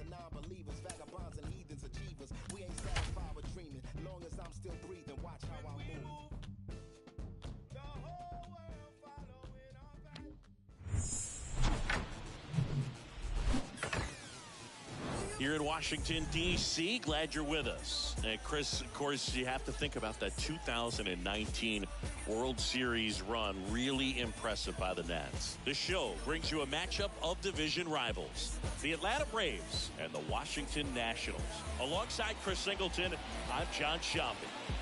non-believers, vagabonds and heathens, achievers. We ain't satisfied with dreaming. Long as I'm still breathing, watch how I move. The whole world following our path. Here in Washington, D.C., glad you're with us. And Chris, of course, you have to think about that 2019 World Series run. Really impressive by the Nats. The show brings you a matchup of division rivals, the Atlanta Braves and the Washington Nationals. Alongside Chris Singleton, I'm John Sciambi.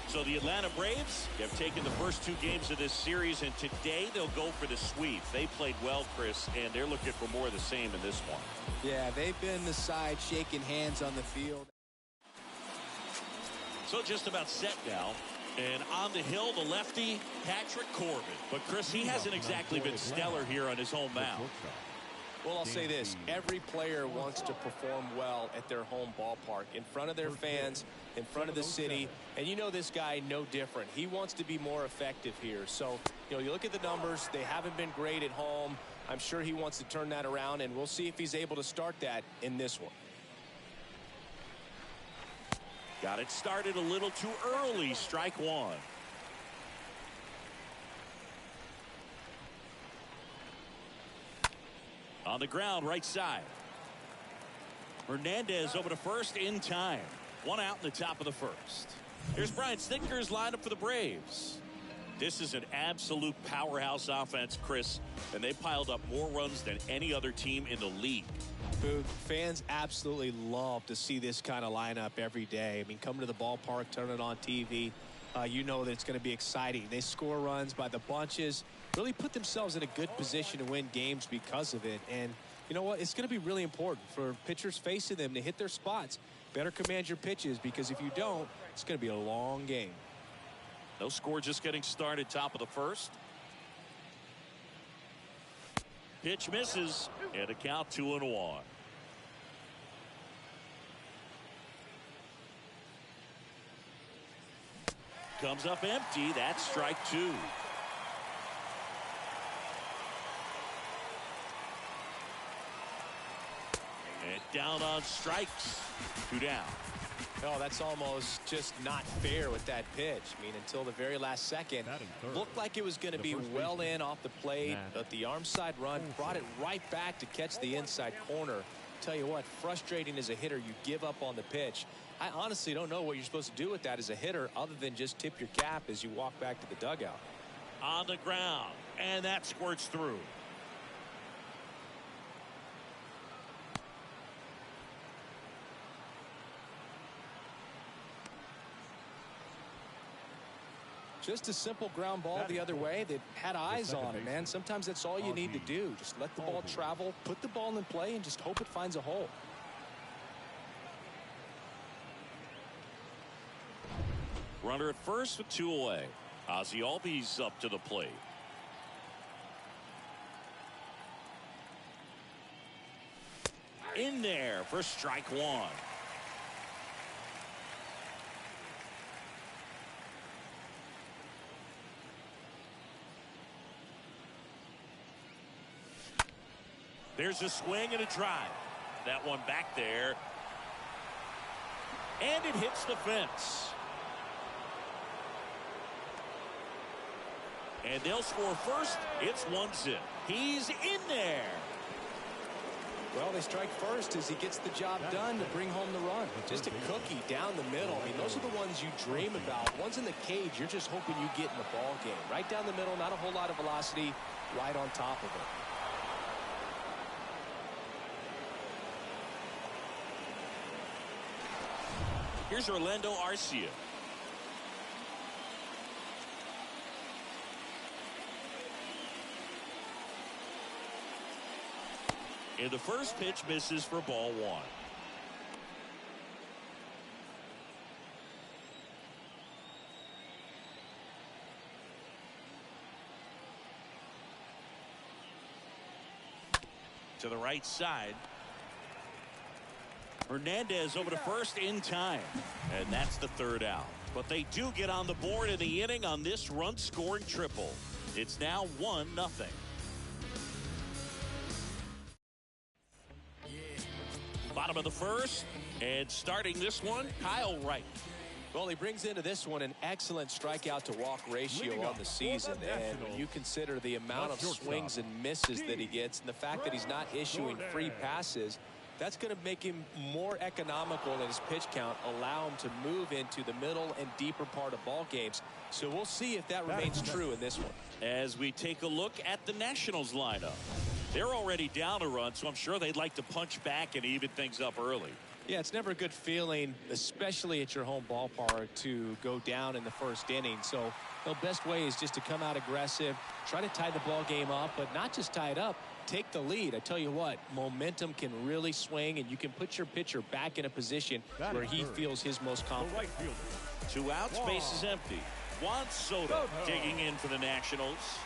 So the Atlanta Braves have taken the first two games of this series, and today they'll go for the sweep. They played well, Chris, and they're looking for more of the same in this one. Yeah, they've been the side shaking hands on the field. So just about set now. And on the hill, the lefty, Patrick Corbin. But, Chris, he hasn't exactly been stellar here on his home mound. Well, I'll say this. Every player wants to perform well at their home ballpark, in front of their fans, in front of the city. And you know this guy no different. He wants to be more effective here. So, you look at the numbers. They haven't been great at home. I'm sure he wants to turn that around, and we'll see if he's able to start that in this one. Got it started a little too early. Strike one. On the ground, right side. Hernandez over to first in time. One out in the top of the first. Here's Brian Snitker's lineup for the Braves. This is an absolute powerhouse offense, Chris, and they piled up more runs than any other team in the league. Boog, fans absolutely love to see this kind of lineup every day. I mean, come to the ballpark, turn it on TV. You know that it's going to be exciting. They score runs by the bunches, really put themselves in a good position to win games because of it. And you know what? It's going to be really important for pitchers facing them to hit their spots. Better command your pitches, because if you don't, it's going to be a long game. No score, just getting started, top of the first. Pitch misses, and a count 2-1. Comes up empty. That's strike two. And down on strikes. 2 down. Oh, that's almost just not fair with that pitch. I mean, until the very last second, looked like it was going to be well in off the plate, but the arm side run brought it right back to catch the inside corner. Tell you what, frustrating as a hitter, you give up on the pitch. I honestly don't know what you're supposed to do with that as a hitter other than just tip your cap as you walk back to the dugout. On the ground, and that squirts through. Just a simple ground ball the other way that had eyes on it, man. Sometimes that's all you need to do. Just let the ball travel, put the ball in play, and just hope it finds a hole. Runner at first with 2 away. Ozzie Albies up to the plate. In there for strike one. There's a swing and a drive. That one back there. And it hits the fence. And they'll score first. It's 1-0. He's in there. Well, they strike first as he gets the job done to bring home the run. Just a cookie down the middle. I mean, those are the ones you dream about. Ones in the cage, you're just hoping you get in the ball game. Right down the middle, not a whole lot of velocity, right on top of it. Here's Orlando Arcia. And the first pitch misses for ball one. To the right side. Hernandez over to first in time. And that's the third out. But they do get on the board in the inning on this run-scoring triple. It's now 1-0. Bottom of the first, and starting this one, Kyle Wright. Well, he brings into this one an excellent strikeout to walk ratio on the season. And when you consider the amount of swings and misses that he gets and the fact that he's not issuing free passes, that's going to make him more economical in his pitch count, allow him to move into the middle and deeper part of ball games. So we'll see if that remains true in this one. As we take a look at the Nationals lineup, they're already down a run, so I'm sure they'd like to punch back and even things up early. Yeah, it's never a good feeling, especially at your home ballpark, to go down in the first inning. So the best way is just to come out aggressive, try to tie the ball game up, but not just tie it up, take the lead. I tell you what, momentum can really swing, and you can put your pitcher back in a position where he feels his most confident. 2 outs, base is empty. Juan Soto digging in for the Nationals.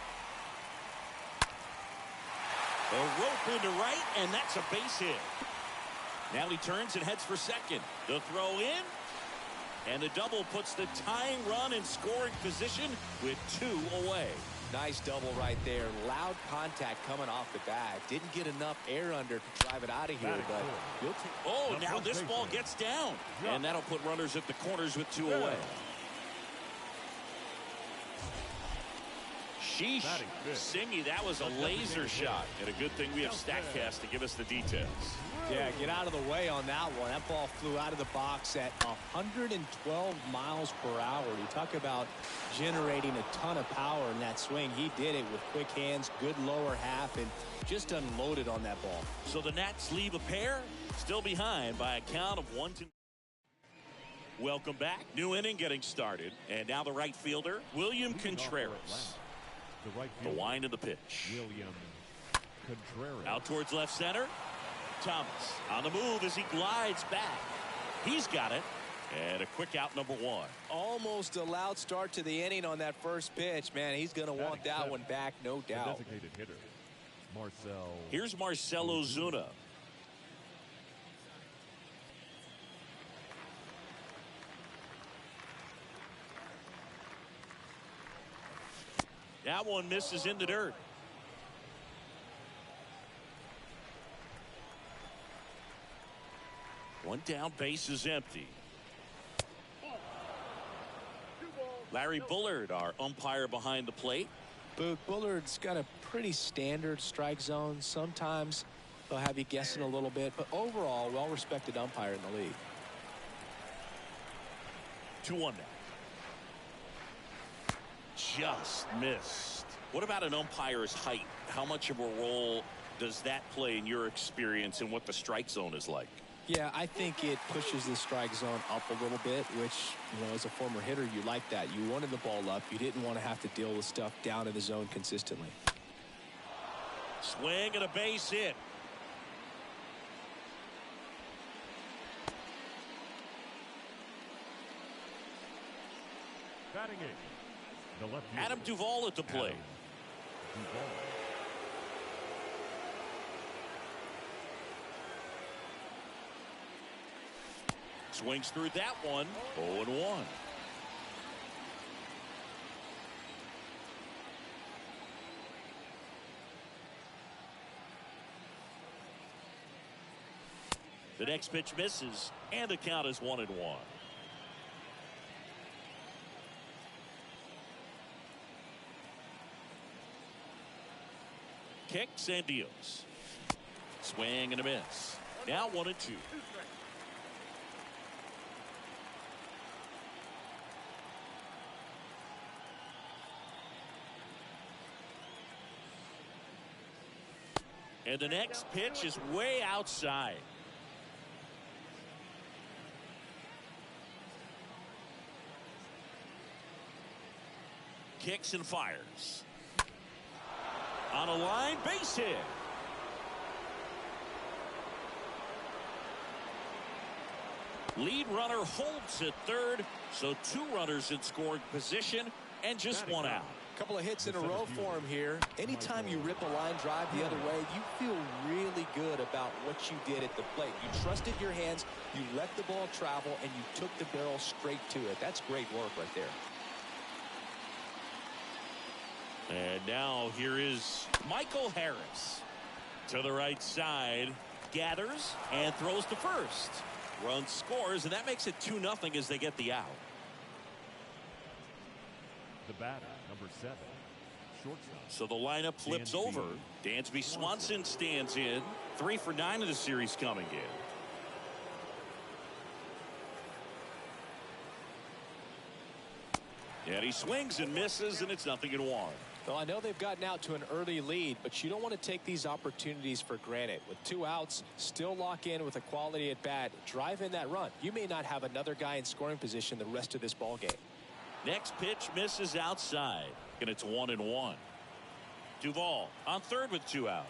A rope into right, and that's a base hit. Now he turns and heads for second. The throw in, and the double puts the tying run in scoring position with 2 away. Nice double right there. Loud contact coming off the bat. Didn't get enough air under to drive it out of here, but now this ball gets down, and that'll put runners at the corners with 2 away. Sheesh, Singy, that was a laser shot, and a good thing we have StatCast to give us the details. Yeah, get out of the way on that one. That ball flew out of the box at 112 miles per hour. You talk about generating a ton of power in that swing. He did it with quick hands, good lower half, and just unloaded on that ball. So the Nats leave a pair, still behind by a count of 1-2. Welcome back. New inning getting started. And now the right fielder, William Contreras. The wind of the pitch. William Contreras. Out towards left center. Thomas on the move as he glides back. He's got it. And a quick out, number 1. Almost a loud start to the inning on that first pitch. Man, he's going to want that one back, no doubt. Designated hitter, Marcell. Here's Marcell Ozuna. That one misses in the dirt. One down, base is empty. Larry Bullard, our umpire behind the plate. Bullard's got a pretty standard strike zone. Sometimes they'll have you guessing a little bit, but overall, well-respected umpire in the league. 2-1 now. Just missed. What about an umpire's height? How much of a role does that play in your experience and what the strike zone is like? Yeah, I think it pushes the strike zone up a little bit, which, as a former hitter, you like that. You wanted the ball up. You didn't want to have to deal with stuff down in the zone consistently. Swing and a base hit. Batting 8. The left Adam Duvall at the plate. Swings through that one. 0-1. The next pitch misses, and the count is 1-1. Kicks and deals. Swing and a miss. Now 1-2. And the next pitch is way outside. Kicks and fires. On a line, base hit. Lead runner holds at third, so 2 runners in scoring position and just 1 out. Couple of hits in a row for him here. Anytime you rip a line drive the other way, you feel really good about what you did at the plate. You trusted your hands, you let the ball travel, and you took the barrel straight to it. That's great work right there. And now here is Michael Harris to the right side. gathers and throws to first. Run scores, and that makes it 2-0 as they get the out. The batter, number 7, shortstop. So the lineup flips Dansby over. Dansby Swanson stands in. 3 for 9 of the series coming in. And he swings and misses, and it's 0-1. Well, I know they've gotten out to an early lead, but you don't want to take these opportunities for granted. With 2 outs, still lock in with a quality at bat. Drive in that run. You may not have another guy in scoring position the rest of this ball game. Next pitch misses outside, and it's 1-1. Duvall on third with 2 out.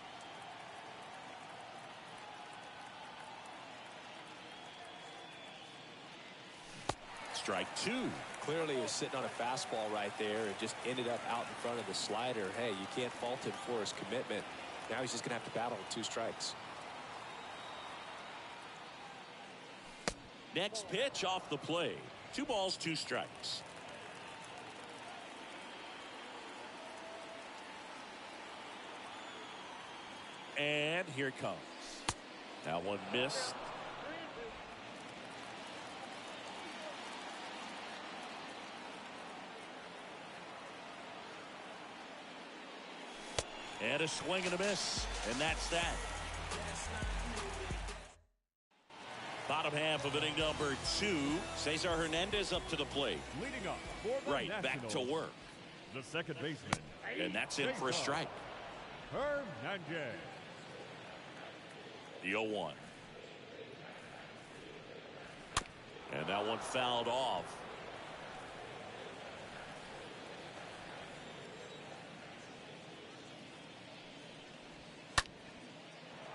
Strike 2. Clearly he was sitting on a fastball right there and just ended up out in front of the slider. Hey, you can't fault him for his commitment. Now he's just going to have to battle with 2 strikes. Next pitch off the plate. 2 balls, 2 strikes. And here it comes. That one missed. And a swing and a miss. And that's that. Bottom half of inning number 2. Cesar Hernandez up to the plate. Leading up for the Right, back to Nationals, work. the second baseman. And that's it for a strike. Hernandez. The 0-1. And that one fouled off.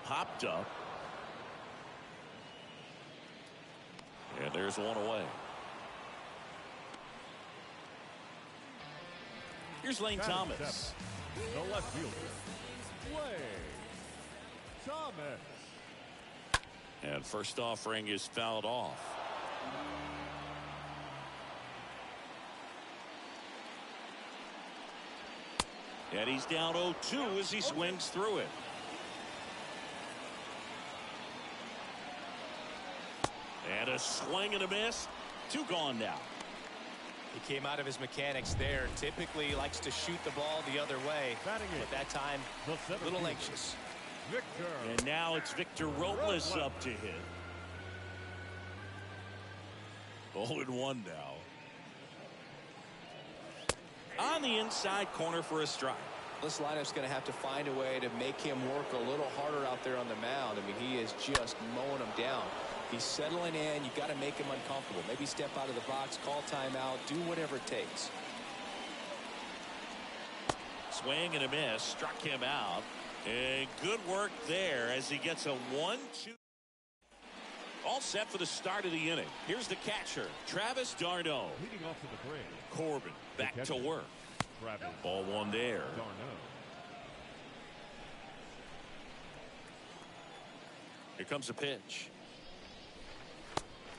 Popped up. And there's one away. Here's Lane Batting Thomas. 7, the left fielder, Lane Thomas. And first offering is fouled off. And he's down 0-2 as he swings through it. And a swing and a miss. 2 gone now. He came out of his mechanics there. Typically likes to shoot the ball the other way. Batting But eighth, that time, the a center little fielder, anxious. Victor. And now it's Victor Robles up to hit. 0-1 now. On the inside corner for a strike. This lineup's going to have to find a way to make him work a little harder out there on the mound. I mean, he is just mowing them down. He's settling in. You've got to make him uncomfortable. Maybe step out of the box, call timeout, do whatever it takes. Swing and a miss. Struck him out. And good work there as he gets a 1-2. All set for the start of the inning. Here's the catcher, Travis d'Arnaud. Leading off to the plate, Corbin back to work. Travis Ball 1 there. d'Arnaud. Here comes a pitch.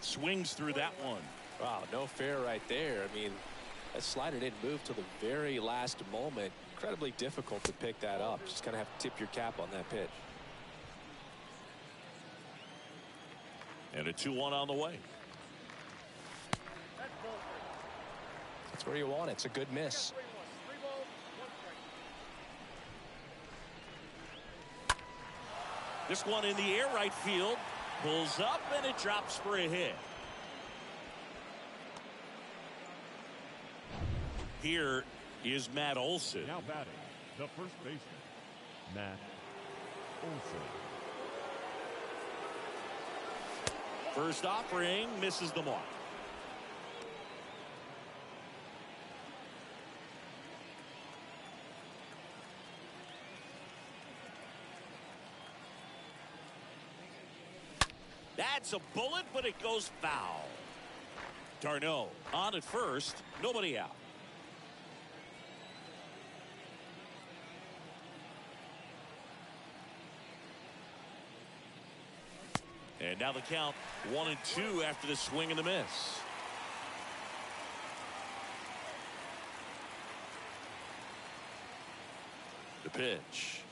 Swings through that one. Wow, no fair right there. I mean, that slider didn't move till the very last moment. Incredibly difficult to pick that up. Just kind of have to tip your cap on that pitch. And a 2-1 on the way. That's where you want it. It's a good miss. This one in the air right field. Pulls up and it drops for a hit. Here is Matt Olson. Now batting, the first baseman, Matt Olson. First offering misses the mark. That's a bullet, but it goes foul. d'Arnaud on at first, nobody out. And now the count 1-2 after the swing and the miss. The pitch.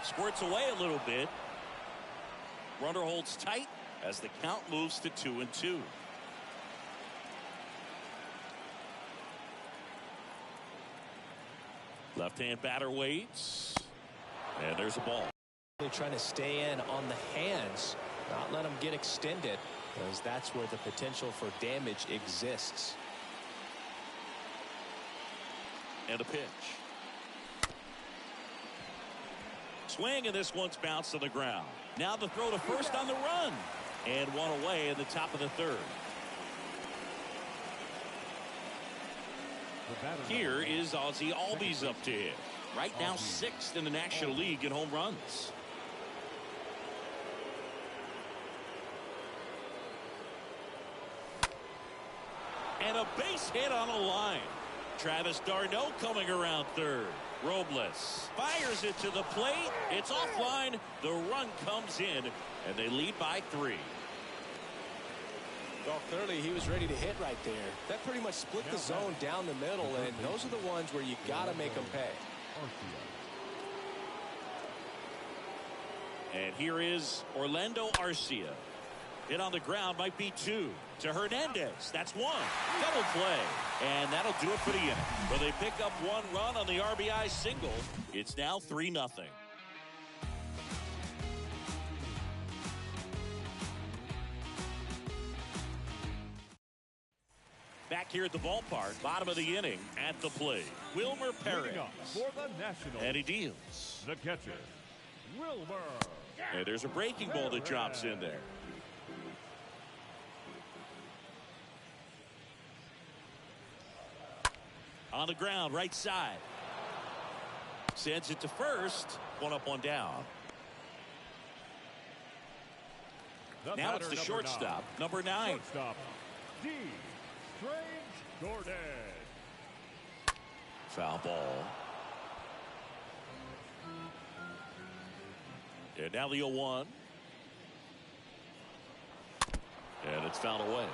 Squirts away a little bit. Runner holds tight as the count moves to 2-2. Left-hand batter waits. And there's a ball. They're trying to stay in on the hands, not let them get extended, because that's where the potential for damage exists. And a pitch. Swing, and this one's bounced to the ground. Now the throw to first on the run. And one away in the top of the third. Here is Ozzie Albies up to hit. Right now 6th in the National League in home runs. And a base hit on a line. Travis d'Arnaud coming around third. Robles fires it to the plate. It's offline. The run comes in, and they lead by 3. Well, clearly he was ready to hit right there. That pretty much split the zone down the middle, and those are the ones where you got to make them pay. And here is Orlando Arcia. Hit on the ground, might be 2 to Hernandez. That's 1. Double play. And that'll do it for the inning. Well, they pick up 1 run on the RBI single. It's now 3-0. Back here at the ballpark, bottom of the inning, at the plate, Wilmer Perez. For the Nationals, And he deals. the catcher, Wilmer. And there's a breaking ball that drops in there. On the ground, right side. Sends it to first. 1 up, 1 down. Now it's the shortstop, number 9. Shortstop, D. Strange Gordon. Foul ball. And now the 0-1. And it's fouled away.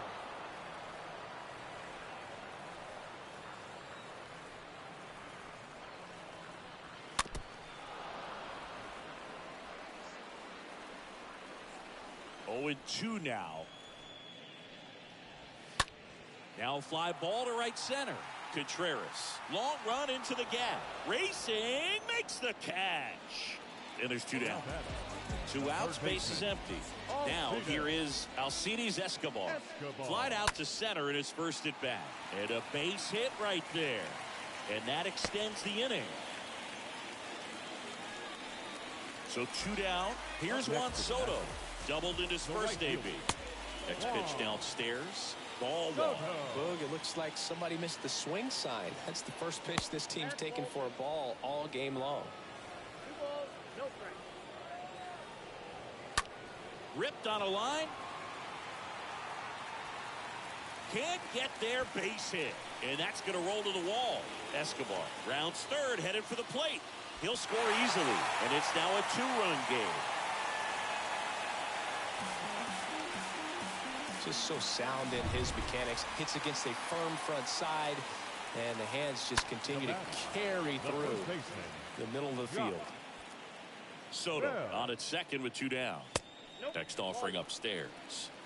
Oh, and 2 now. Now a fly ball to right center. Contreras. Long run into the gap. Racing. Makes the catch. And there's 2 down. 2 outs. Base is empty. Now here is Alcides Escobar. Flied out to center in his first at bat. And a base hit right there. And that extends the inning. So 2 down. Here's Juan Soto. Doubled in his first AB. Next pitch downstairs. Ball 1. Boog, it looks like somebody missed the swing sign. That's the first pitch this team's taken for a ball all game long. Ripped on a line. Can't get there, base hit. And that's going to roll to the wall. Escobar rounds third, headed for the plate. He'll score easily, and it's now a 2-run game. Just so sound in his mechanics. Hits against a firm front side, and the hands just continue to carry through the middle of the field. Soto on at second with 2 down. Next offering upstairs.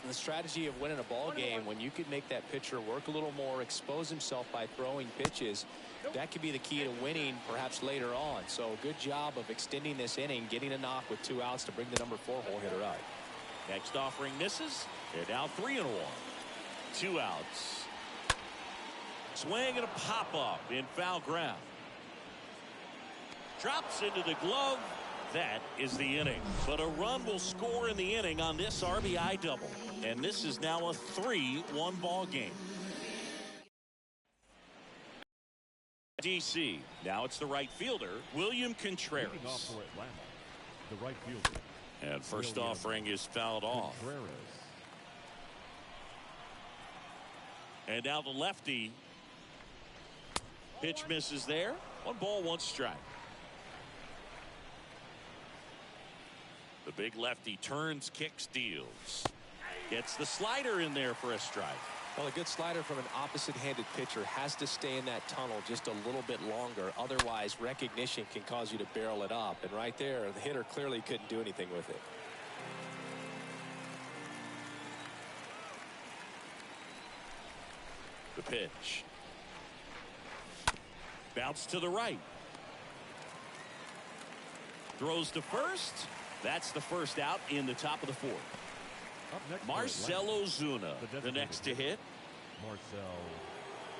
The strategy of winning a ball game, when you could make that pitcher work a little more, expose himself by throwing pitches, that could be the key to winning perhaps later on. So good job of extending this inning, getting a knock with 2 outs to bring the number 4 hole hitter up. Next offering misses. They're now 3-1. 2 outs. Swing and a pop up in foul ground. Drops into the glove. That is the inning. But a run will score in the inning on this RBI double. And this is now a 3-1 ball game. DC. Now it's the right fielder, William Contreras. Leading off for Atlanta, the right fielder. And first offering is fouled off. Contreras. And now the lefty. Pitch misses there. 1 ball, 1 strike. The big lefty turns, kicks, deals. Gets the slider in there for a strike. Well, a good slider from an opposite-handed pitcher has to stay in that tunnel just a little bit longer. Otherwise, recognition can cause you to barrel it up. And right there, the hitter clearly couldn't do anything with it. The pitch. Bounce to the right. Throws to first. That's the first out in the top of the fourth. Up next, Marcell Ozuna, the next to hit. Marcell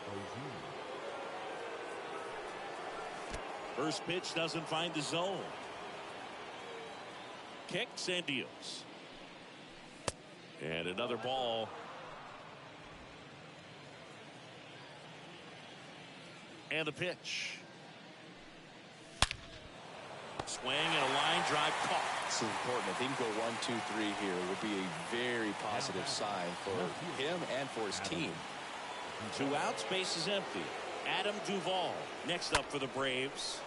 Ozuna. First pitch doesn't find the zone. Kicks and deals. And another ball. And the pitch. Swing and a line drive caught. This is important. If he can go 1, 2, 3 here, it would be a very positive sign for him and for his team. 2 outs, base is empty. Adam Duvall next up for the Braves.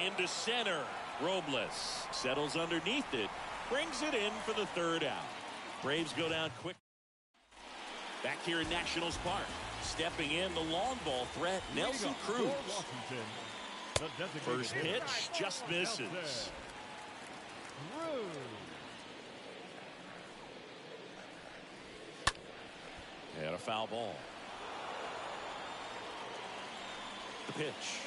Into center. Robles settles underneath it. Brings it in for the 3rd out. Braves go down quick. Back here in Nationals Park. Stepping in the long ball threat, Nelson Cruz. First pitch just misses. And a foul ball. The pitch.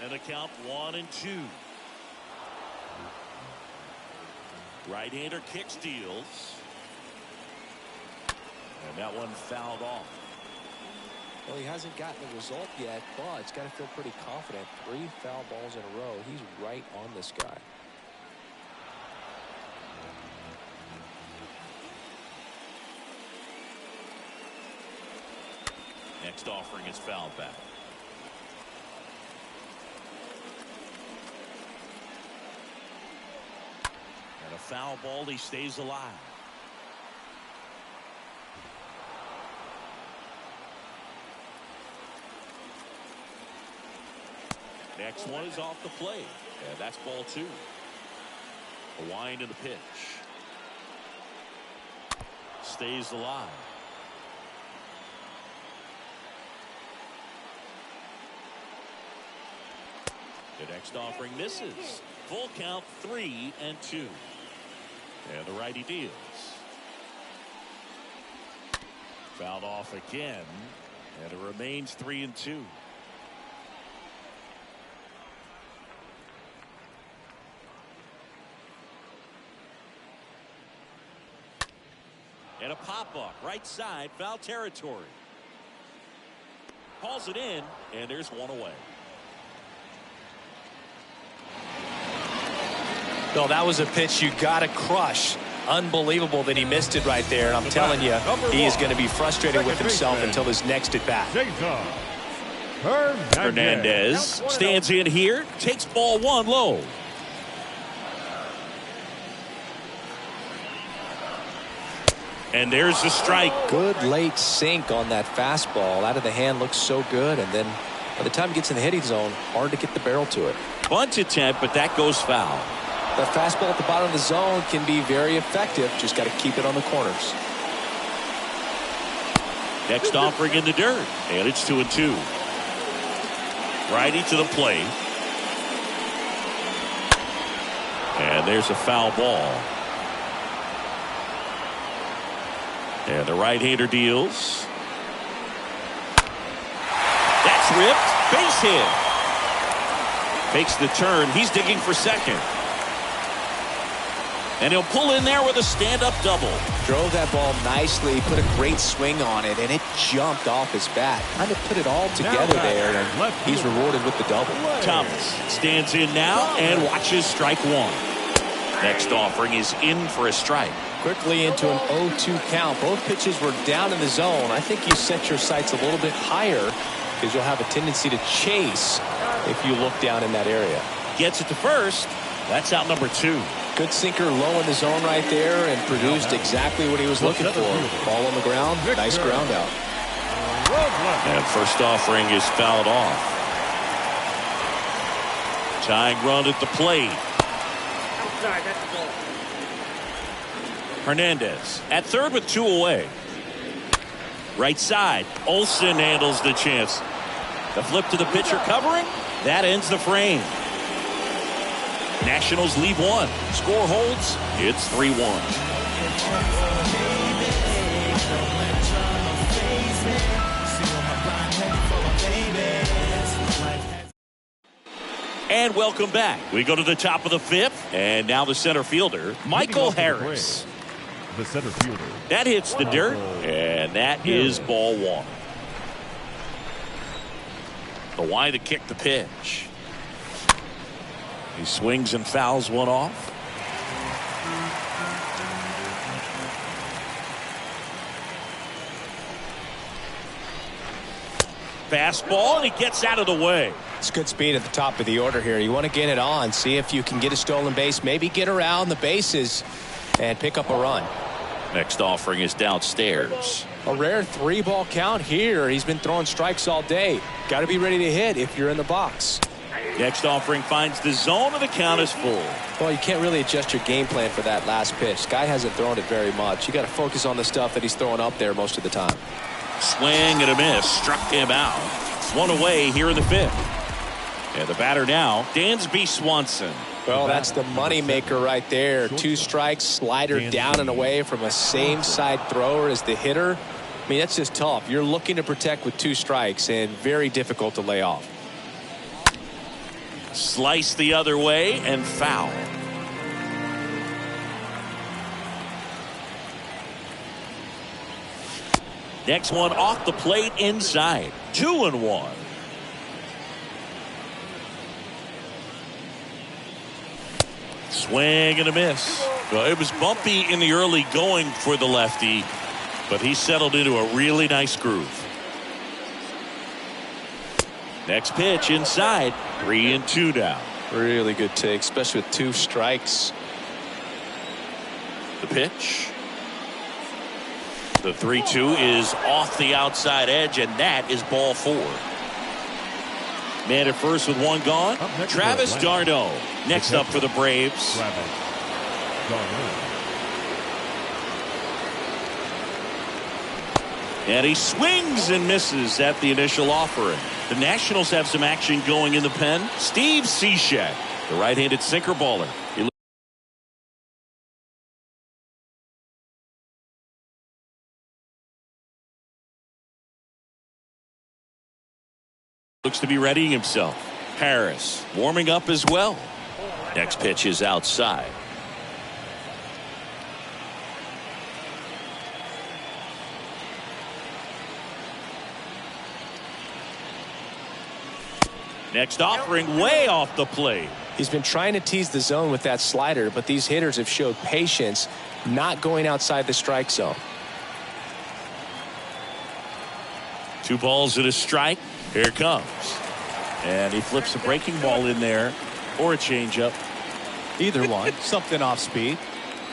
And a count 1-2. Right-hander kicks, deals. And that one fouled off. Well, he hasn't gotten the result yet, but he's got to feel pretty confident. 3 foul balls in a row. He's right on this guy. Next offering is fouled back. And a foul ball, he stays alive. Next one is off the plate. And that's ball 2. A wind in the pitch. Stays alive. The next offering misses. Full count 3-2. And the righty deals. Fouled off again. And it remains 3-2. And a pop-up right side, foul territory. Calls it in, and there's one away. No, that was a pitch you got to crush. Unbelievable that he missed it right there. And I'm telling you, he is going to be frustrated with himself until his next at bat. Hernandez stands in here, takes ball 1 low. And there's the strike. Good late sink on that fastball. Out of the hand, looks so good. And then by the time it gets in the hitting zone, hard to get the barrel to it. Bunt attempt, but that goes foul. The fastball at the bottom of the zone can be very effective. Just got to keep it on the corners. Next offering in the dirt. And it's 2-2. Righty to the plate. And there's a foul ball. And the right-hander deals. That's ripped. Base hit. Fakes the turn. He's digging for second. And he'll pull in there with a stand-up double. Drove that ball nicely, put a great swing on it, and it jumped off his bat. Kind of put it all together there, and he's rewarded with the double. Thomas stands in now and watches strike 1. Next offering is in for a strike. Quickly into an 0-2 count. Both pitches were down in the zone. I think you set your sights a little bit higher because you'll have a tendency to chase if you look down in that area. Gets it to first. That's out number 2. Good sinker low in the zone right there and produced exactly what he was looking for. Ball on the ground. Nice ground out. And first offering is fouled off. Tying run at the plate. Outside, that's the ball. Hernandez at third with 2 away. Right side. Olsen handles the chance. The flip to the pitcher covering. That ends the frame. Nationals leave 1. Score holds. It's 3-1. And welcome back. We go to the top of the 5th. And now the center fielder, Michael Harris. The center fielder. That hits the dirt. And that is ball 1. The Y to kick the pitch. He swings and fouls one off. Fastball, and he gets out of the way. It's good speed at the top of the order here. You want to get it on, see if you can get a stolen base, maybe get around the bases and pick up a run. Next offering is downstairs. A rare 3-ball count here. He's been throwing strikes all day. Got to be ready to hit if you're in the box. Next offering finds the zone, and the count is full. Well, you can't really adjust your game plan for that last pitch. Guy hasn't thrown it very much. You got to focus on the stuff that he's throwing up there most of the time. Swing and a miss. Struck him out. 1 away here in the 5th. And the batter now, Dansby Swanson. Well, that's the money maker right there. 2 strikes, slider down and away from a same side thrower as the hitter. I mean, that's just tough. You're looking to protect with 2 strikes and very difficult to lay off. Slice the other way and foul. Next one off the plate inside. 2-1. Swing and a miss. Well, it was bumpy in the early going for the lefty, but he settled into a really nice groove. Next pitch inside. 3-2 now. Really good take, especially with 2 strikes. The pitch. The 3-2 is off the outside edge, and that is ball 4. Man at first with 1 gone. Travis d'Arnaud next up for the Braves. And he swings and misses at the initial offering. The Nationals have some action going in the pen. Steve Cishek, the right-handed sinker baller. He looks to be readying himself. Harris warming up as well. Next pitch is outside. Next offering way off the plate. He's been trying to tease the zone with that slider, but these hitters have showed patience, not going outside the strike zone. 2 balls and a strike. Here it comes. And he flips a breaking ball in there or a changeup. Either one. Something off speed.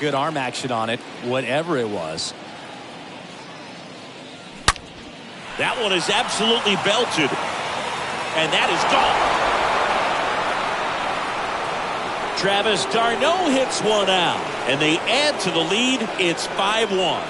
Good arm action on it. Whatever it was. That one is absolutely belted. And that is gone. Travis d'Arnaud hits one out. And they add to the lead. It's 5-1.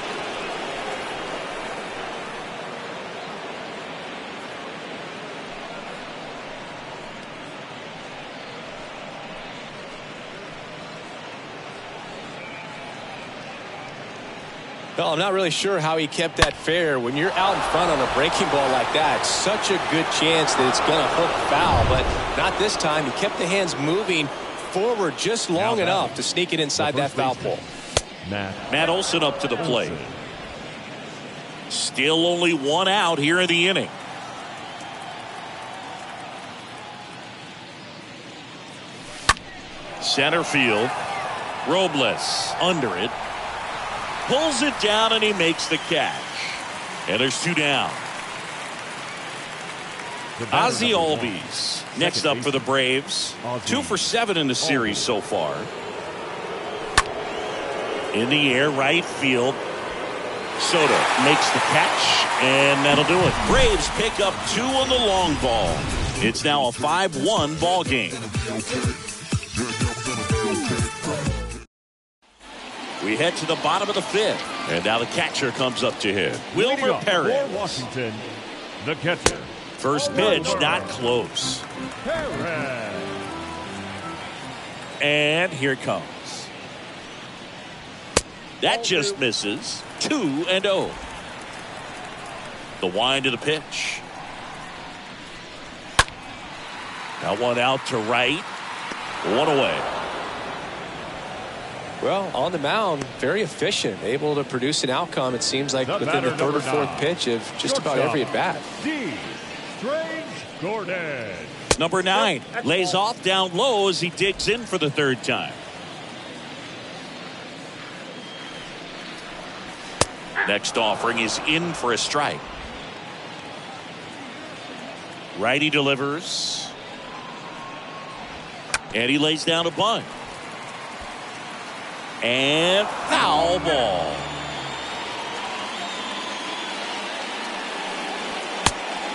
Well, I'm not really sure how he kept that fair. When you're out in front on a breaking ball like that, such a good chance that it's going to hook foul, but not this time. He kept the hands moving forward just long enough to sneak it inside that foul pole. Matt Olson up to the plate. Still only 1 out here in the inning. Center field. Robles under it. Pulls it down and he makes the catch. And there's 2 down. Ozzie Albies next up for the Braves. 2 for 7 in the series so far. In the air, right field. Soto makes the catch, and that'll do it. Braves pick up 2 on the long ball. It's now a 5-1 ball game. We head to the bottom of the 5th. And now the catcher comes up to hit. Wilmer Leading off Perez. for Washington, the catcher. First pitch, not close. Perez. And here it comes. That just misses. 2-0. The wind of the pitch. That one out to right. One away. Well, on the mound, very efficient, able to produce an outcome, it seems like, The within the batter, third or number fourth 9. pitch of just about Shortstop, every at-bat. D. Strange Gordon. Number 9 lays off down low as he digs in for the 3rd time. Next offering is in for a strike. Righty delivers. And he lays down a bunt. And foul ball.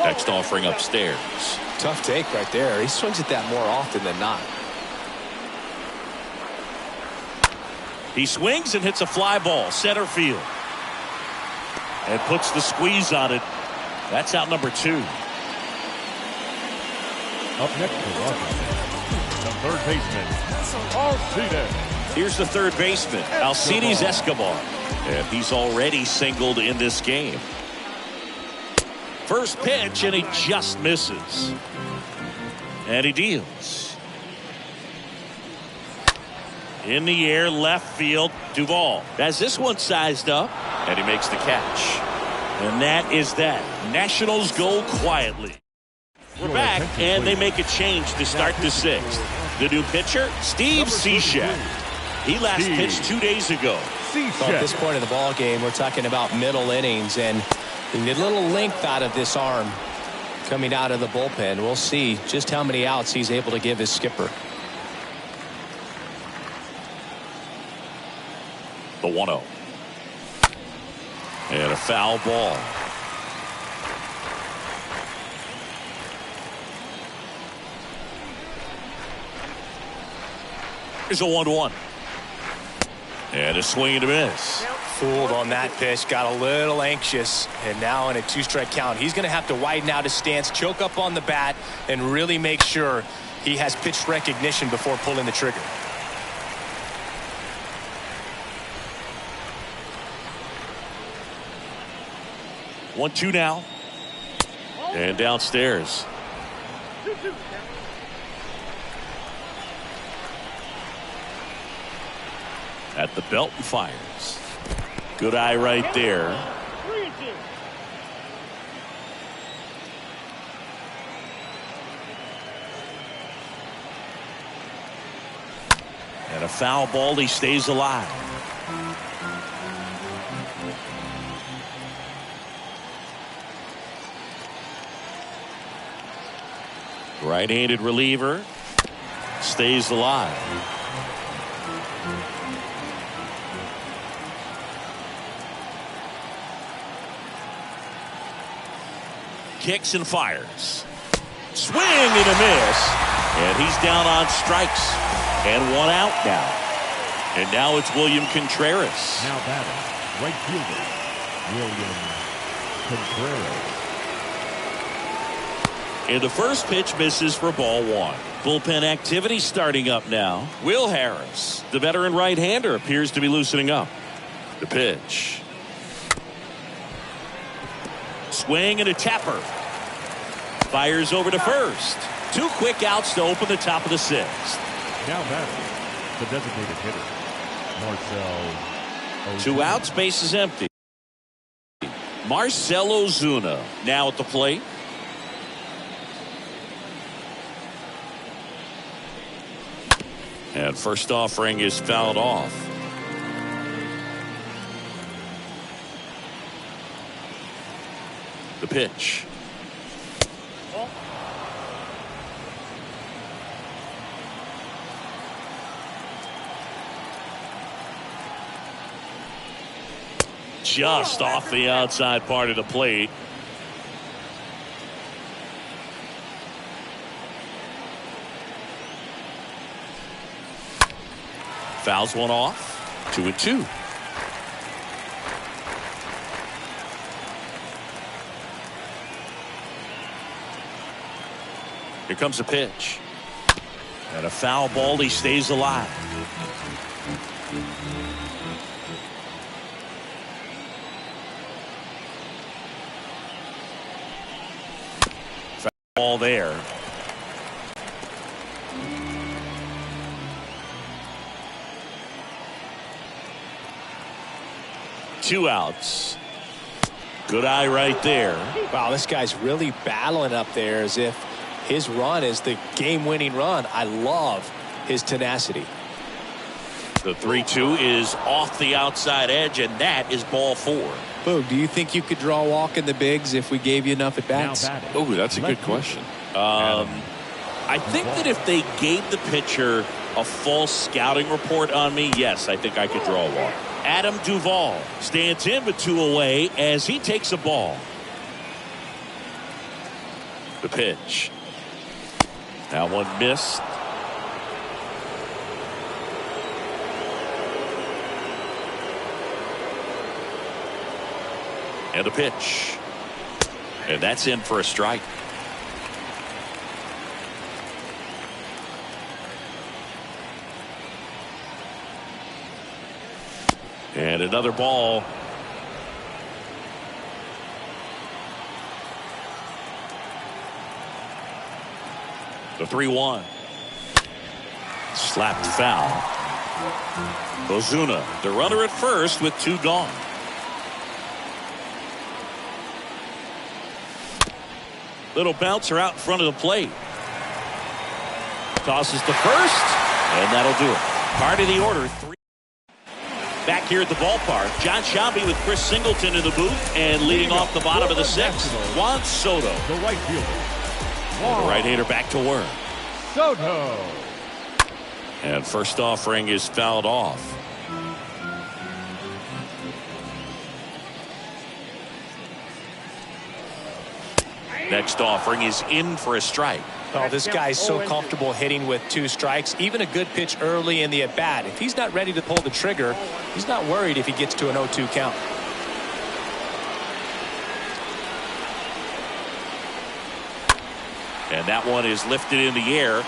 Next offering upstairs. Tough take right there. He swings at that more often than not. He swings and hits a fly ball center field. And puts the squeeze on it. That's out number 2. Up next for Washington, the third baseman, Alcides. Here's the third baseman, Alcides Escobar. And he's already singled in this game. First pitch, and he just misses. And he deals. In the air, left field, Duvall has this one sized up, and he makes the catch. And that is that. Nationals go quietly. We're back, and they make a change to start the 6th. The new pitcher, Steve Cishek. He last pitched 2 days ago. Well, at this point of the ball game, we're talking about middle innings, and you need a little length out of this arm coming out of the bullpen. We'll see just how many outs he's able to give his skipper. The 1-0. And a foul ball. Here's a 1-1. And a swing and a miss. Fooled on that pitch, got a little anxious, and now in a 2-strike count, he's going to have to widen out his stance, choke up on the bat, and really make sure he has pitch recognition before pulling the trigger. One, 2 now. And downstairs. At the belt and fires. Good eye right there. And a foul ball, he stays alive. Right-handed reliever stays alive. Kicks and fires. Swing and a miss. And he's down on strikes. And 1 out now. And now it's William Contreras. Now batting, right fielder, William Contreras. And the first pitch misses for ball 1. Bullpen activity starting up now. Will Harris, the veteran right-hander, appears to be loosening up. The pitch. Swing and a tapper. Fires over to first. 2 quick outs to open the top of the 6th. Now batting, the designated hitter, Marcell Ozuna. 2 outs, base is empty. Marcell Ozuna now at the plate. And first offering is fouled off. The pitch. Just off the outside part of the plate. Fouls one off. 2-2. Here comes a pitch. And a foul ball. He stays alive. Foul ball there. Two outs. Good eye right there. Wow, this guy's really battling up there as if his run is the game-winning run. I love his tenacity. The 3-2 is off the outside edge, and that is ball 4. Boog, do you think you could draw a walk in the bigs if we gave you enough at-bats? Oh, that's a good question. I think that if they gave the pitcher a false scouting report on me, yes, I think I could draw a walk. Adam Duvall stands in with 2 away as he takes a ball. The pitch. That one missed. And a pitch. And that's in for a strike. And another ball. The 3-1. Slapped foul. Ozuna, the runner at first with 2 gone. Little bouncer out in front of the plate. Tosses to first, and that'll do it. Part of the order. 3. Back here at the ballpark, John Sciambi with Chris Singleton in the booth, and leading off the bottom of the 6th, Juan Soto. The right fielder. The right-hander back to work. Soto. And first offering is fouled off. Next offering is in for a strike. Oh, this guy's so comfortable hitting with 2 strikes. Even a good pitch early in the at-bat. If he's not ready to pull the trigger, he's not worried if he gets to an 0-2 count. And that one is lifted in the air.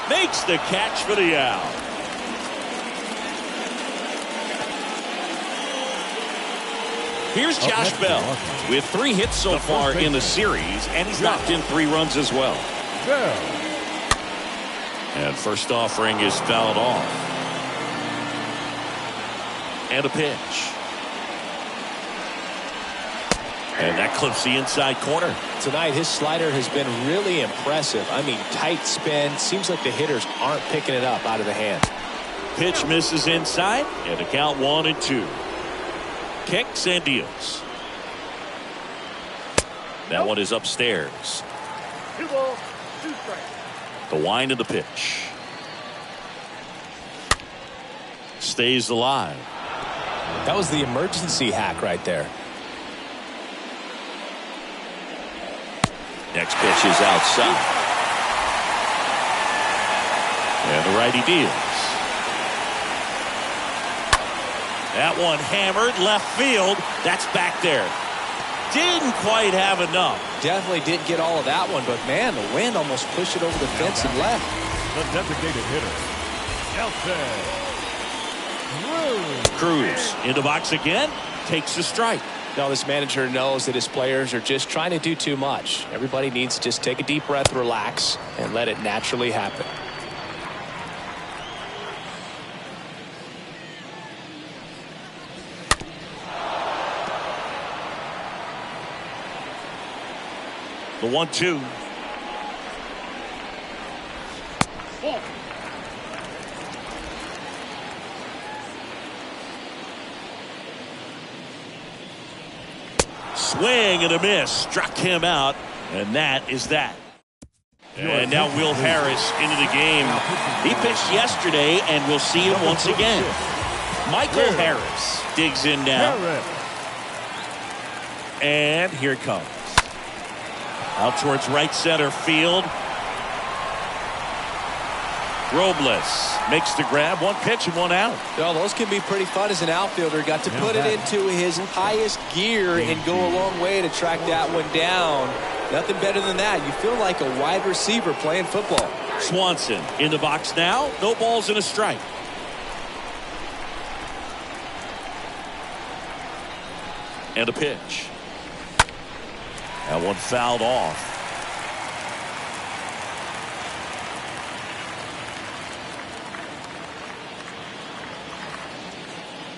Makes the catch for the out. Here's Josh Bell with 3 hits so far in the series, and he's knocked in 3 runs as well. And first offering is fouled off. And a pitch. And that clips the inside corner. Tonight, his slider has been really impressive. I mean, tight spin. Seems like the hitters aren't picking it up out of the hand. Pitch misses inside, and the count 1-2. Kicks and deals. That one is upstairs. 2 balls, 2 strikes. The wind of the pitch. Stays alive. That was the emergency hack right there. Next pitch is outside. And the righty deals. That one hammered left field. That's back there. Didn't quite have enough. Definitely didn't get all of that one, but man, the wind almost pushed it over the fence and left. The designated hitter, Nelson Cruz in the box again. Takes the strike. Now this manager knows that his players are just trying to do too much. Everybody needs to just take a deep breath, relax, and let it naturally happen. The 1-2. Swing and a miss. Struck him out. And that is that. And now Will Harris into the game. He pitched yesterday, and we'll see him once again. Michael Harris digs in now. And here it comes. Out towards right center field. Robles makes the grab. 1 pitch and 1 out. Well, those can be pretty fun as an outfielder. Got to put it into his highest gear and go a long way to track that one down. Nothing better than that. You feel like a wide receiver playing football. Swanson in the box now. No balls and a strike. And a pitch. That one fouled off.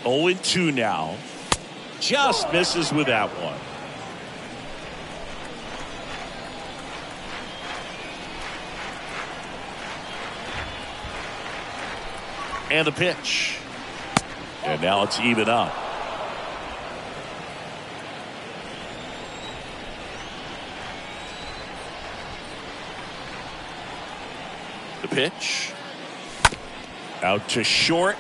Oh, 0-2 now. Just misses with that one. And a pitch. And now it's even up. The pitch. Out to short.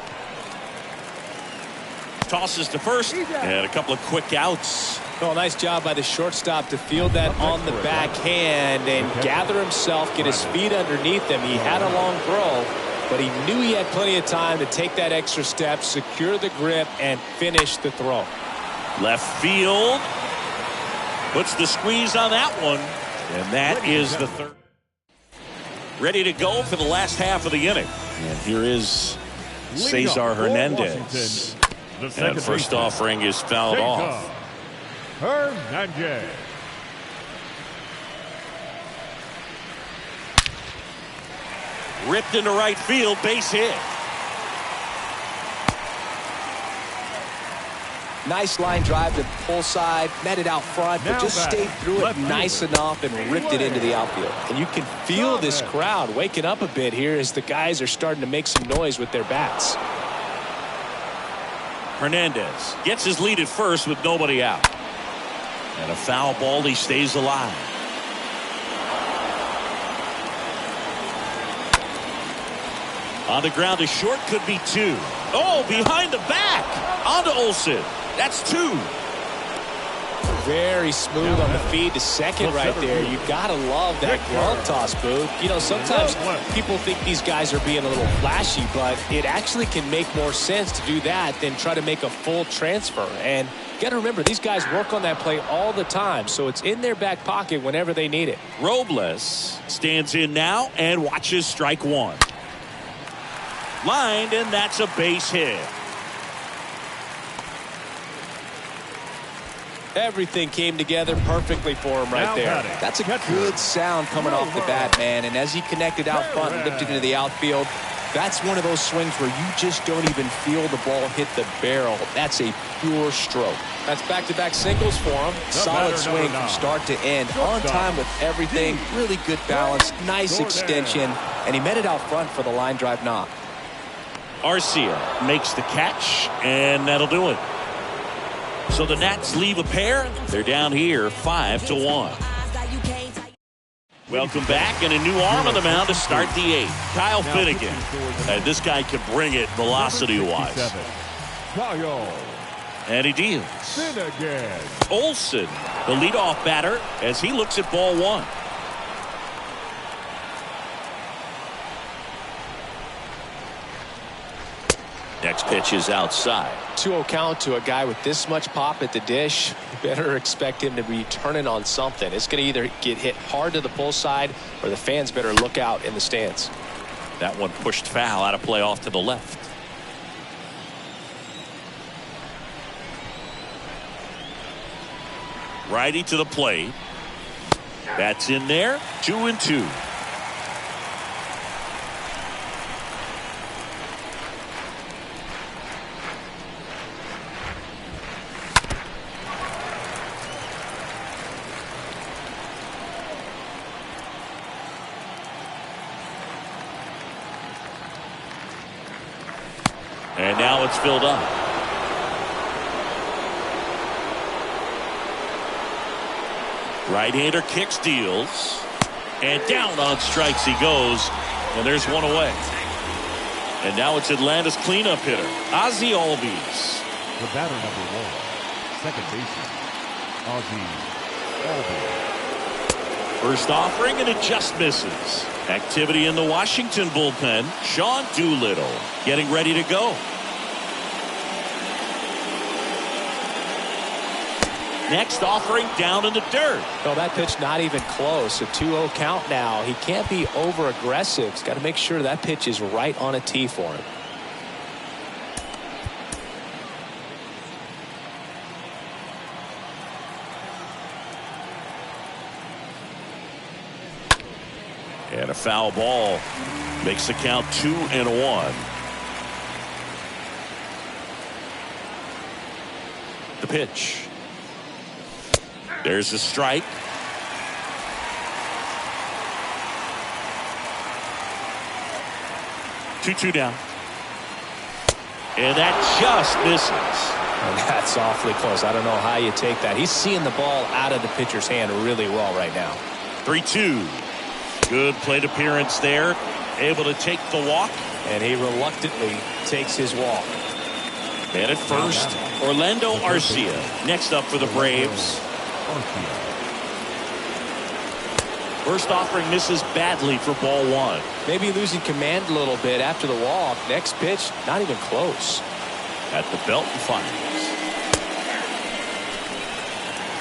Tosses to first. And a couple of quick outs. Oh, nice job by the shortstop to field that on the backhand and gather himself, get his feet underneath him. He had a long throw, but he knew he had plenty of time to take that extra step, secure the grip, and finish the throw. Left field. Puts the squeeze on that one. And that is the third. Ready to go for the last half of the inning. And here is Cesar Hernandez. And first offering is fouled off. Hernandez. Ripped into right field, base hit. Nice line drive to the pull side, met it out front, but just stayed through it nice enough and ripped it into the outfield. And you can feel this crowd waking up a bit here as the guys are starting to make some noise with their bats. Hernandez gets his lead at first with nobody out. And a foul ball, he stays alive. On the ground to short, could be two. Oh, behind the back. On to Olsen. That's two. Very smooth on the feed to second right there. You got to love that glove toss, Booth. You know, sometimes people think these guys are being a little flashy, but it actually can make more sense to do that than try to make a full transfer. And you got to remember, these guys work on that play all the time, so it's in their back pocket whenever they need it. Robles stands in now and watches strike one. Lined, and that's a base hit. Everything came together perfectly for him right there. That's a good sound coming off the bat, man. And as he connected out front and lifted into the outfield, that's one of those swings where you just don't even feel the ball hit the barrel. That's a pure stroke. That's back-to-back singles for him. Solid swing from start to end. On time with everything. Really good balance. Nice extension. And he met it out front for the line drive knock. Arcia makes the catch, and that'll do it. So the Nats leave a pair. They're down here 5-1. Welcome back, and a new arm on the mound to start the eighth. Kyle Finnegan. And this guy can bring it velocity-wise. And he deals. Finnegan. Olsen, the leadoff batter, as he looks at ball one. Next pitch is outside. 2-0 count to a guy with this much pop at the dish. You better expect him to be turning on something. It's going to either get hit hard to the pull side, or the fans better look out in the stands. That one pushed foul, out of play off to the left. Righty to the plate. That's in there. 2-2. And now it's filled up. Right-hander kicks, deals. And down on strikes he goes. And there's one away. And now it's Atlanta's cleanup hitter, Ozzie Albies. The batter number one, second baseman, Ozzie Albies. First offering, and it just misses. Activity in the Washington bullpen. Sean Doolittle getting ready to go. Next offering down in the dirt. Well, that pitch not even close. A 2-0 count now. He can't be over aggressive. He's got to make sure that pitch is right on a tee for him. And a foul ball makes the count 2-1. The pitch. There's a strike. Two down. And that just misses. And that's awfully close. I don't know how you take that. He's seeing the ball out of the pitcher's hand really well right now. 3-2. Good plate appearance there. Able to take the walk. And he reluctantly takes his walk. And at first, Orlando Arcia. Next up for the Braves. First offering misses badly for ball one. Maybe losing command a little bit after the walk. Next pitch, not even close. At the belt and fires.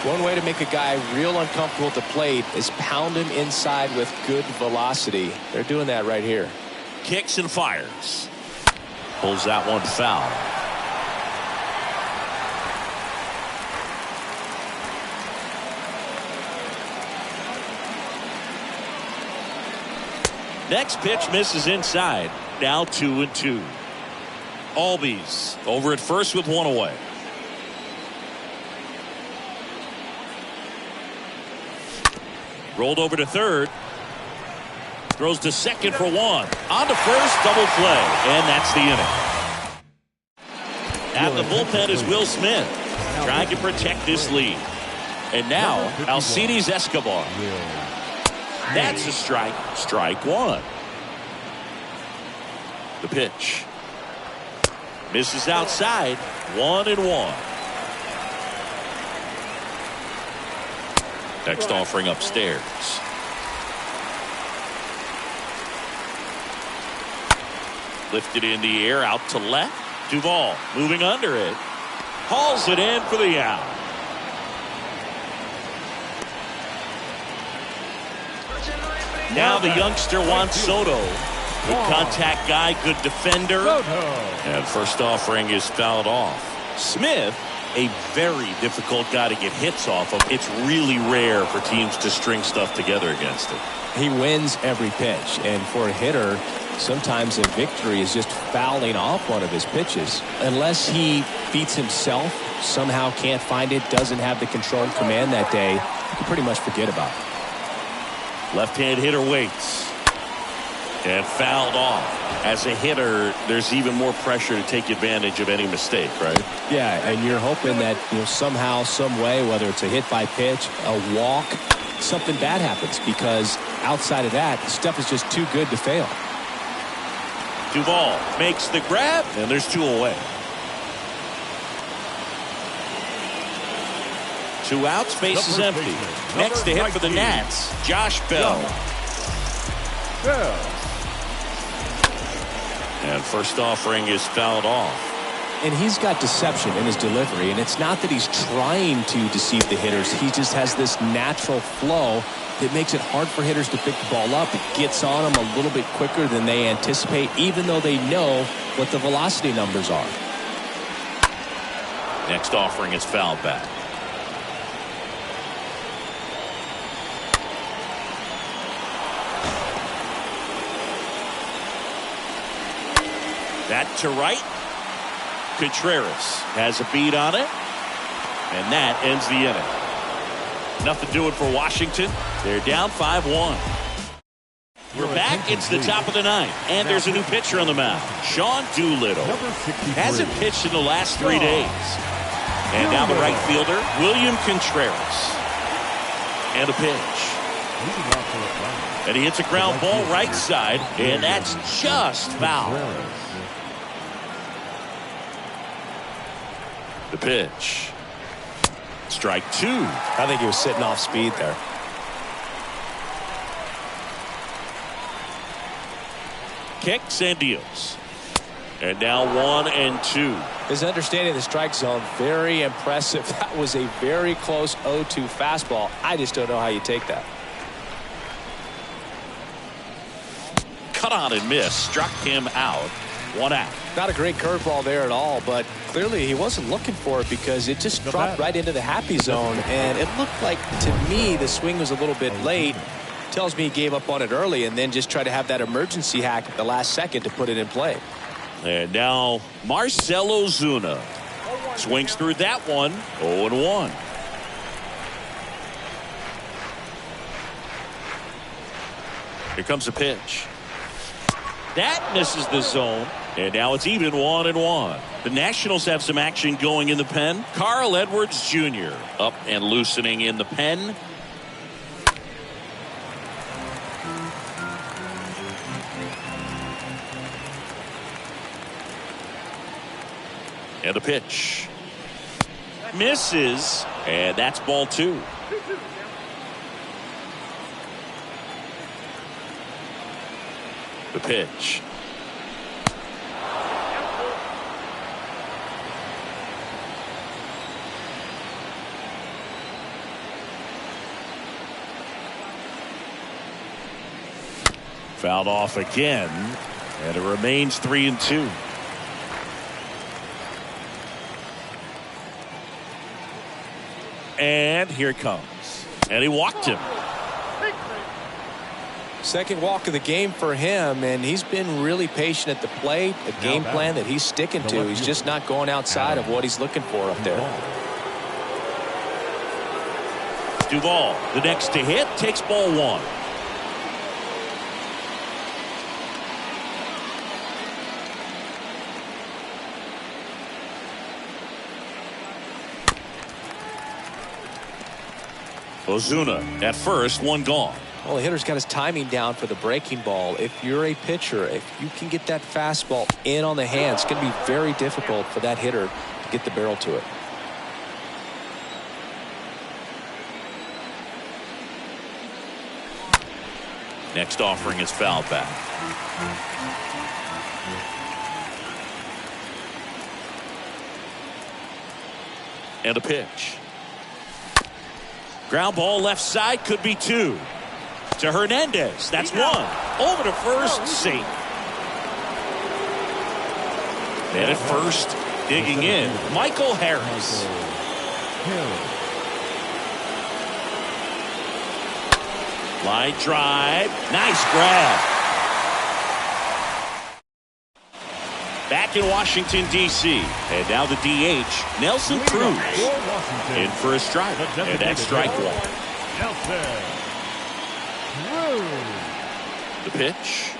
One way to make a guy real uncomfortable at the plate is pound him inside with good velocity. They're doing that right here. Kicks and fires. Pulls that one foul. Next pitch misses inside. Now 2-2. Albies over at first with one away. Rolled over to third. Throws to second for one. On to first, double play. And that's the inning. At the bullpen is Will Smith, trying to protect this lead. And now, Alcides Escobar. That's a strike. Strike one. The pitch. Misses outside. 1-1. Next offering upstairs. Lifted in the air, out to left. Duvall moving under it. Hauls it in for the out. Now the youngster Juan Soto. Good contact guy, good defender. And first offering is fouled off. Smith, a very difficult guy to get hits off of. It's really rare for teams to string stuff together against him. He wins every pitch, and for a hitter, sometimes a victory is just fouling off one of his pitches. Unless he beats himself, somehow can't find it, doesn't have the control and command that day, you can pretty much forget about it. Left-hand hitter waits. And fouled off. As a hitter, there's even more pressure to take advantage of any mistake, right? Yeah, and you're hoping that somehow, some way, whether it's a hit by pitch, a walk, something bad happens, because outside of that, stuff is just too good to fail. Duvall makes the grab, and there's two away. 2 outs, base is empty. Next to hit for the Nats, Josh Bell. And first offering is fouled off. And he's got deception in his delivery, and it's not that he's trying to deceive the hitters. He just has this natural flow that makes it hard for hitters to pick the ball up. It gets on them a little bit quicker than they anticipate, even though they know what the velocity numbers are. Next offering is fouled back. That to right. Contreras has a beat on it. And that ends the inning. Nothing doing for Washington. They're down 5-1. We're back. It's the top of the ninth. And there's a new pitcher on the mound. Sean Doolittle. Hasn't pitched in the last 3 days. And now the right fielder, William Contreras. And a pitch. And he hits a ground ball right side. And that's just foul. The pitch. Strike two. I think he was sitting off speed there. Kicks and deals. And now 1-2. His understanding of the strike zone, very impressive. That was a very close 0-2 fastball. I just don't know how you take that. Cut on and miss. Struck him out. 1 out. Not a great curveball there at all, but clearly he wasn't looking for it because it just dropped right into the happy zone. And it looked like, to me, the swing was a little bit late. Tells me he gave up on it early and then just tried to have that emergency hack at the last second to put it in play. And now Marcell Ozuna swings through that one. 0-1. Here comes a pitch. That misses the zone. And now it's even 1-1. The Nationals have some action going in the pen. Carl Edwards Jr. up and loosening in the pen. And the pitch misses, and that's ball 2. The pitch. Fouled off again, and it remains 3-2. And here it comes. And he walked him. Second walk of the game for him, and he's been really patient at the plate. A game plan that he's sticking to. He's just not going outside of what he's looking for up there. Duvall, the next to hit, takes ball 1. Ozuna at first, 1 gone. Well, the hitter's got his timing down for the breaking ball. If you're a pitcher, if you can get that fastball in on the hand, it's going to be very difficult for that hitter to get the barrel to it. Next offering is fouled back. And a pitch. Ground ball left side, could be 2. To Hernandez. That's 1. Over to first, safe. And at first, digging in, Michael Harris. Line drive. Nice grab. Back in Washington, D.C. And now the DH, Nelson Cruz. In for a strike. And that's strike 1. The pitch.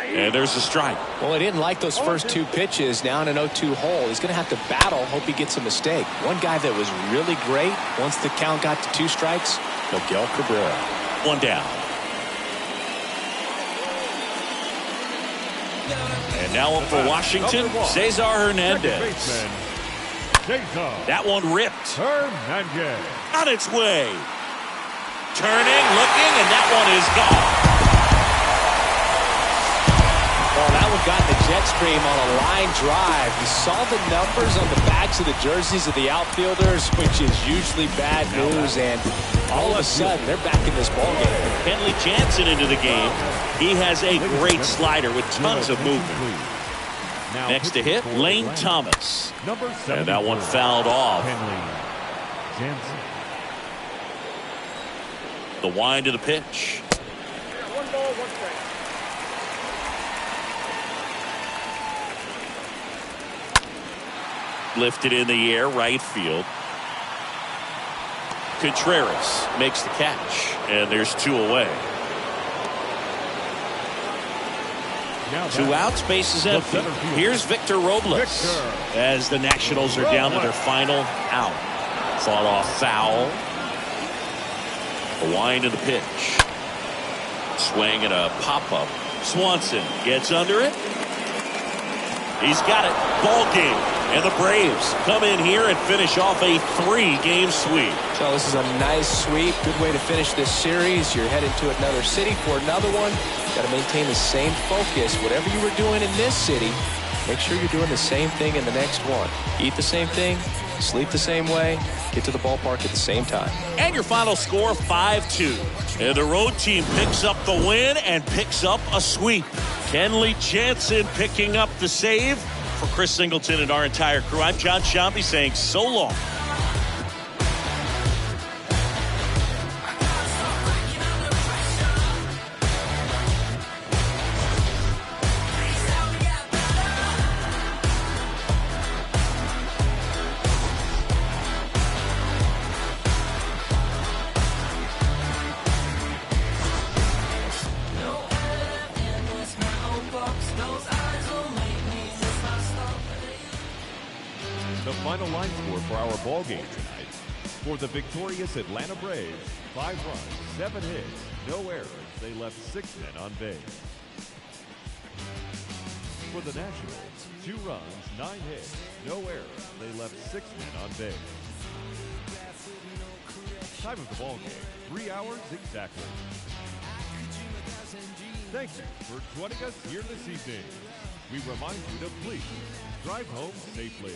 And there's a strike. Well, he didn't like those first 2 pitches. Now in an 0-2 hole, he's going to have to battle. Hope he gets a mistake. One guy that was really great once the count got to 2 strikes, Miguel Cabrera. 1 down. And now up for Washington, Cesar Hernandez. That one ripped. Hernandez. On its way. Turning, looking, and that one is gone. Well, that one got the jet stream on a line drive. You saw the numbers on the backs of the jerseys of the outfielders, which is usually bad news, and all of a sudden, they're back in this ballgame. Kenley Jansen into the game. He has a great slider with tons of movement. Next to hit, Lane Thomas. And that one fouled off. Jansen. The wind of the pitch. Lifted in the air, right field. Contreras makes the catch, and there's 2 away. 2 outs, base is empty. Here's Victor Robles as the Nationals are down to their final out. Fought off foul. The wind of the pitch. Swing and a pop-up. Swanson gets under it. He's got it. Ball game. And the Braves come in here and finish off a 3-game sweep. So this is a nice sweep. Good way to finish this series. You're heading to another city for another one. Got to maintain the same focus. Whatever you were doing in this city, make sure you're doing the same thing in the next one. Eat the same thing, sleep the same way, get to the ballpark at the same time. And your final score, 5-2. And the road team picks up the win and picks up a sweep. Kenley Jansen picking up the save. For Chris Singleton and our entire crew, I'm John Sciambi saying so long. The final line score for our ball game tonight. For the victorious Atlanta Braves, 5 runs, 7 hits, no errors. They left 6 men on base. For the Nationals, 2 runs, 9 hits, no errors. They left 6 men on base. Time of the ball game, 3 hours exactly. Thank you for joining us here this evening. We remind you to please drive home safely.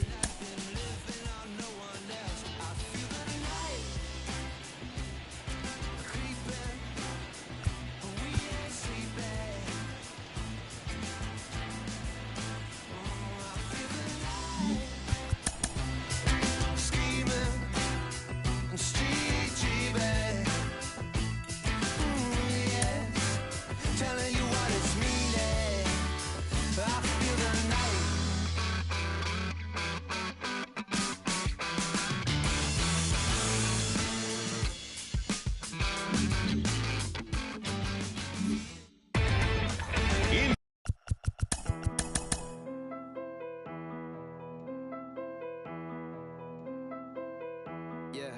Yeah,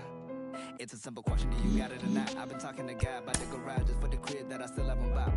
it's a simple question, do you got it or not? I've been talking to God about the garage just for the crib that I still haven't bought.